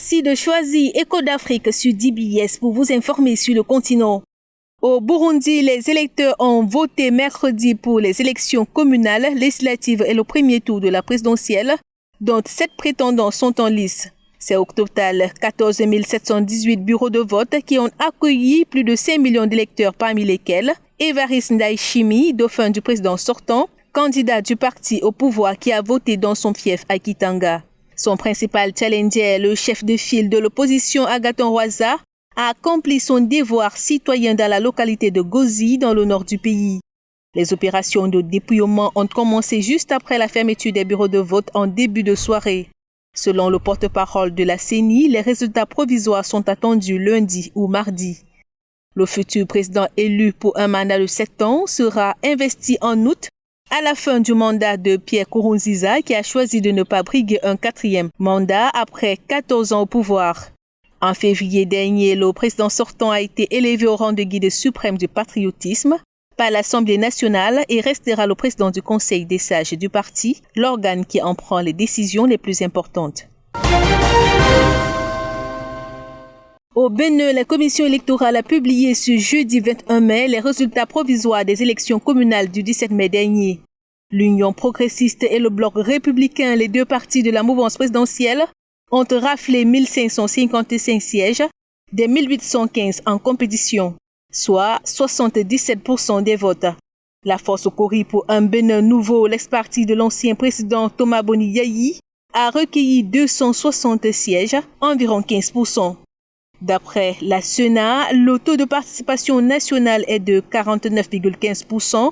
Merci de choisir Écho d'Afrique sur DBS pour vous informer sur le continent. Au Burundi, les électeurs ont voté mercredi pour les élections communales, législatives et le premier tour de la présidentielle, dont 7 prétendants sont en lice. C'est au total 14 718 bureaux de vote qui ont accueilli plus de 5 millions d'électeurs, parmi lesquels Évariste Ndayishimiye, dauphin du président sortant, candidat du parti au pouvoir qui a voté dans son fief à Kitanga. Son principal challenger, le chef de file de l'opposition Agathon Rwasa, a accompli son devoir citoyen dans la localité de Gozi, dans le nord du pays. Les opérations de dépouillement ont commencé juste après la fermeture des bureaux de vote en début de soirée. Selon le porte-parole de la CENI, les résultats provisoires sont attendus lundi ou mardi. Le futur président élu pour un mandat de 7 ans sera investi en août à la fin du mandat de Pierre Nkurunziza, qui a choisi de ne pas briguer un 4e mandat après 14 ans au pouvoir. En février dernier, le président sortant a été élevé au rang de guide suprême du patriotisme par l'Assemblée nationale et restera le président du Conseil des sages du parti, l'organe qui en prend les décisions les plus importantes. Au Bénin, la commission électorale a publié ce jeudi 21 mai les résultats provisoires des élections communales du 17 mai dernier. L'Union progressiste et le Bloc républicain, les deux partis de la mouvance présidentielle, ont raflé 1555 sièges, des 1815 en compétition, soit 77% des votes. La force Kori pour un Bénin nouveau, l'ex-parti de l'ancien président Thomas Boni Yayi, a recueilli 260 sièges, environ 15%. D'après la SENA, le taux de participation nationale est de 49,15%,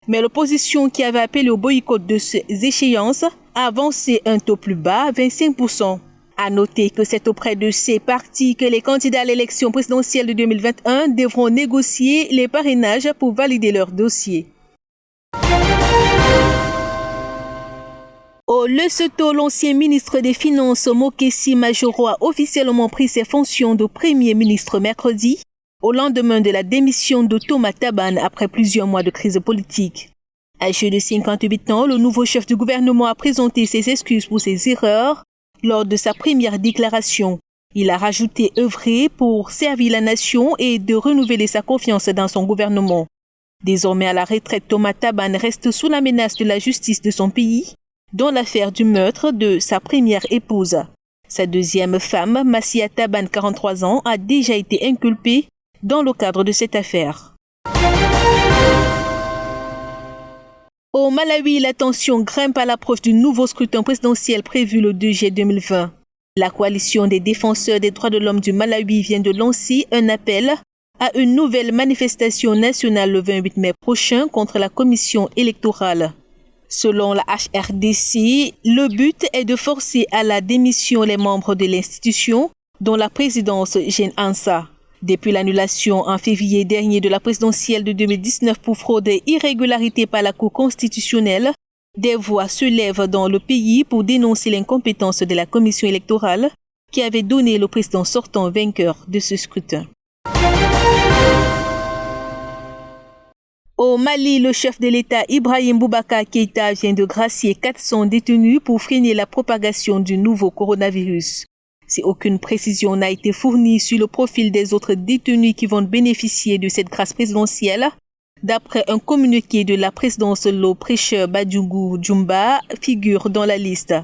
mais l'opposition qui avait appelé au boycott de ces échéances a avancé un taux plus bas, 25%. À noter que c'est auprès de ces partis que les candidats à l'élection présidentielle de 2021 devront négocier les parrainages pour valider leur dossier. Au Lesotho, l'ancien ministre des Finances Mokesi Majoro a officiellement pris ses fonctions de Premier ministre mercredi, au lendemain de la démission de Thomas Tabane après plusieurs mois de crise politique. Âgé de 58 ans, le nouveau chef du gouvernement a présenté ses excuses pour ses erreurs lors de sa première déclaration. Il a rajouté œuvrer pour servir la nation et de renouveler sa confiance dans son gouvernement. Désormais à la retraite, Thomas Tabane reste sous la menace de la justice de son pays, dans l'affaire du meurtre de sa première épouse. Sa deuxième femme, Massia Tabane, 43 ans, a déjà été inculpée dans le cadre de cette affaire. Au Malawi, la tension grimpe à l'approche du nouveau scrutin présidentiel prévu le 2 juillet 2020. La coalition des défenseurs des droits de l'homme du Malawi vient de lancer un appel à une nouvelle manifestation nationale le 28 mai prochain contre la commission électorale. Selon la HRDC, le but est de forcer à la démission les membres de l'institution, dont la présidence Jane Ansa. Depuis l'annulation en février dernier de la présidentielle de 2019 pour fraude et irrégularité par la Cour constitutionnelle, des voix se lèvent dans le pays pour dénoncer l'incompétence de la commission électorale qui avait donné le président sortant vainqueur de ce scrutin. Au Mali, le chef de l'État Ibrahim Boubacar Keïta vient de gracier 400 détenus pour freiner la propagation du nouveau coronavirus. Si aucune précision n'a été fournie sur le profil des autres détenus qui vont bénéficier de cette grâce présidentielle, d'après un communiqué de la présidence, le prêcheur Badjougou Djoumba figure dans la liste.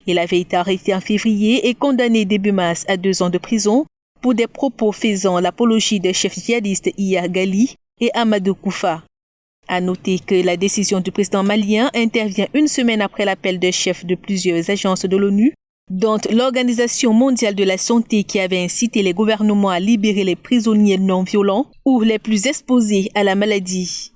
Il avait été arrêté en février et condamné début mars à 2 ans de prison pour des propos faisant l'apologie des chefs djihadistes Iya Gali et Amadou Koufa. À noter que la décision du président malien intervient une semaine après l'appel des chefs de plusieurs agences de l'ONU, dont l'Organisation mondiale de la santé qui avait incité les gouvernements à libérer les prisonniers non violents ou les plus exposés à la maladie.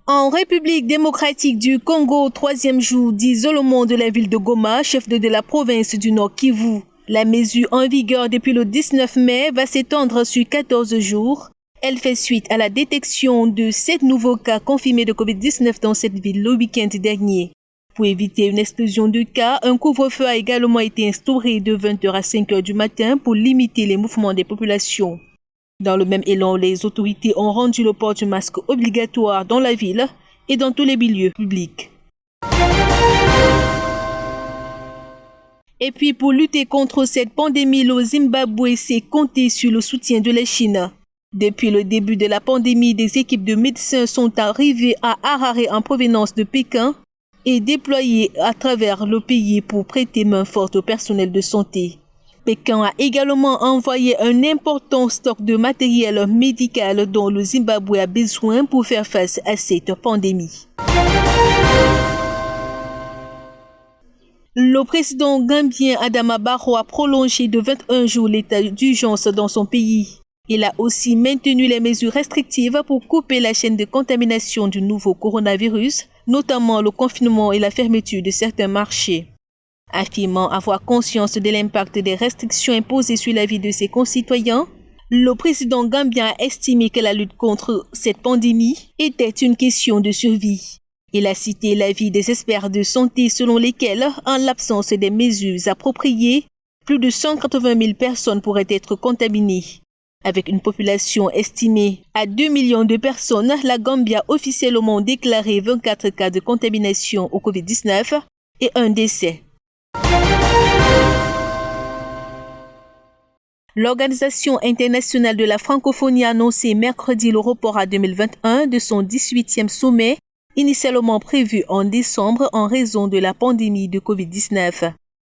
En République démocratique du Congo, 3e jour d'isolement de la ville de Goma, chef-lieu de la province du Nord Kivu. La mesure en vigueur depuis le 19 mai va s'étendre sur 14 jours. Elle fait suite à la détection de 7 nouveaux cas confirmés de Covid-19 dans cette ville le week-end dernier. Pour éviter une explosion de cas, un couvre-feu a également été instauré de 20h à 5h du matin pour limiter les mouvements des populations. Dans le même élan, les autorités ont rendu le port du masque obligatoire dans la ville et dans tous les milieux publics. Et puis pour lutter contre cette pandémie, le Zimbabwe s'est compté sur le soutien de la Chine. Depuis le début de la pandémie, des équipes de médecins sont arrivées à Harare en provenance de Pékin et déployées à travers le pays pour prêter main forte au personnel de santé. Pékin a également envoyé un important stock de matériel médical dont le Zimbabwe a besoin pour faire face à cette pandémie. Le président gambien Adama Barrow a prolongé de 21 jours l'état d'urgence dans son pays. Il a aussi maintenu les mesures restrictives pour couper la chaîne de contamination du nouveau coronavirus, notamment le confinement et la fermeture de certains marchés. Affirmant avoir conscience de l'impact des restrictions imposées sur la vie de ses concitoyens, le président gambien a estimé que la lutte contre cette pandémie était une question de survie. Il a cité l'avis des experts de santé selon lesquels, en l'absence des mesures appropriées, plus de 180 000 personnes pourraient être contaminées. Avec une population estimée à 2 millions de personnes, la Gambie a officiellement déclaré 24 cas de contamination au Covid-19 et un décès. L'Organisation internationale de la francophonie a annoncé mercredi le report à 2021 de son 18e sommet, initialement prévu en décembre en raison de la pandémie de Covid-19.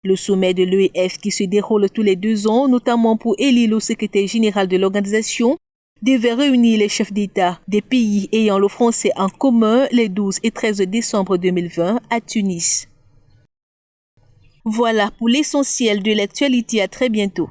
Le sommet de l'EF qui se déroule tous les 2 ans, notamment pour élire le secrétaire général de l'organisation, devait réunir les chefs d'État des pays ayant le français en commun les 12 et 13 décembre 2020 à Tunis. Voilà pour l'essentiel de l'actualité. À très bientôt.